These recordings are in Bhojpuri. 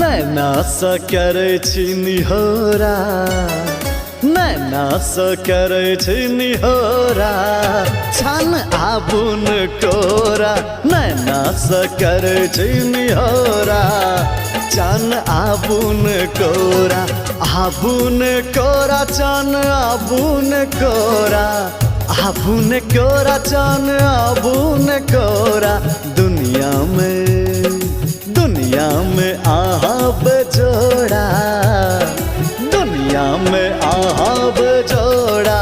नैना सँ करै छी निहोरा, नैना सँ करै छी निहोरा, छन आबुन कोरा। नैना सँ करै छी निहोरा, छन आबुन कोरा। आबुन कोरा छन आबुन कोरा, आबुन कोरा छन आबुन कोरा। दुनिया में आहब जोड़ा, दुनिया में आहब जोड़ा,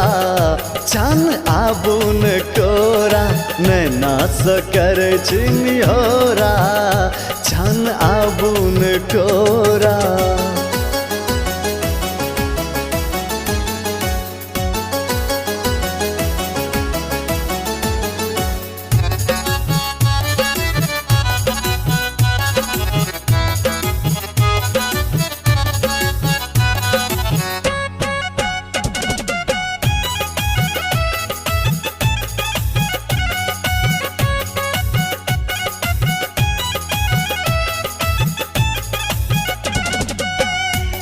छन आबुन कोरा। नैना सँ करै छी निहोरा, छन आबुन कोरा।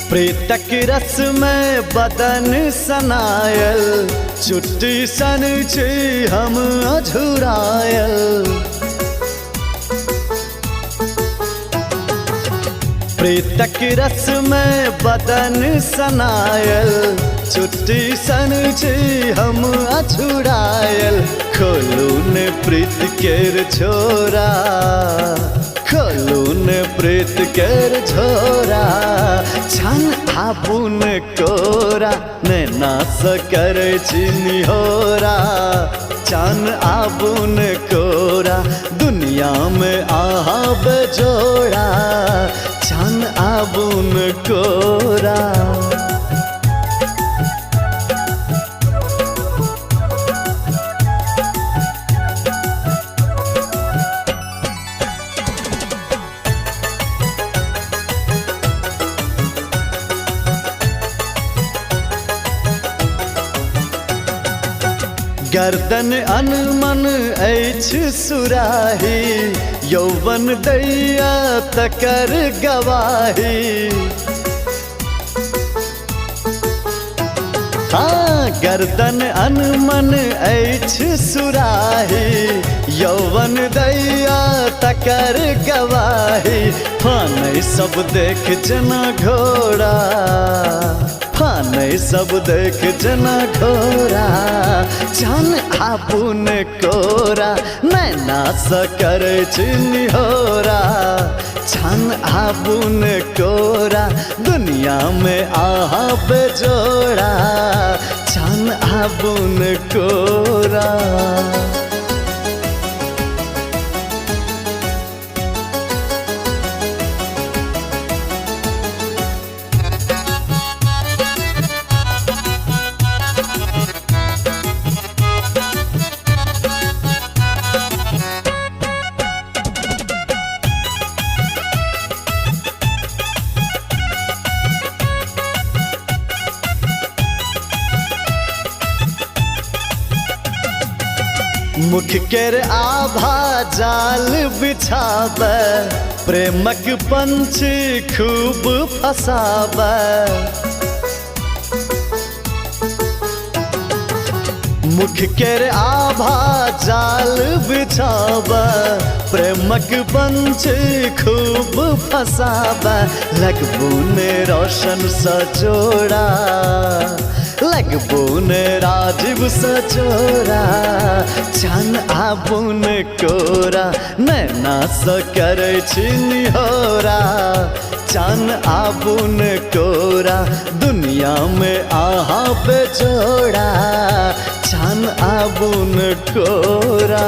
प्रीतक रस में बदन सनायल, चुट्टी सन छी हम अझुरायल। प्रीतक रस में बदन सनायल, चुट्टी सन छी हम अझुरायल। खोलू ने प्रीत केर छोरा, खोलू ने प्रीत केर छोरा, छन आबुन कोरा। नैना सँ करै छी निहोरा, छन आबुन कोरा। दुनिया में आहब जोड़ा, छन आबुन कोरा। गर्दन अनमन अछि सुराही, यौवन दैया तकर गवाही। हाँ, गर्दन अनमन अछि सुराही, यौवन दैया तकर गवाही। फानै सब देख जना घोड़ा, फानै सब देख जना घोड़ा, छन आबुन कोरा। नैना सँ करै छी निहोरा, छन आबुन कोरा। दुनिया में आहब जोड़ा, छन आबुन कोरा। मुख केर आभा जाल बिछाबे, प्रेमक पंछी खूब फसाबे। मुख केर आभा जाल बिछाबे, प्रेमक पंछी खूब फसाबे। लगबू ने रोशन सँ जोड़ा, लगबू ने राजीव सँ जोड़ा, छन आबुन कोरा। नैना सँ करै छी निहोरा, छन आबुन कोरा। दुनिया में आहब जोड़ा, छन आबुन कोरा।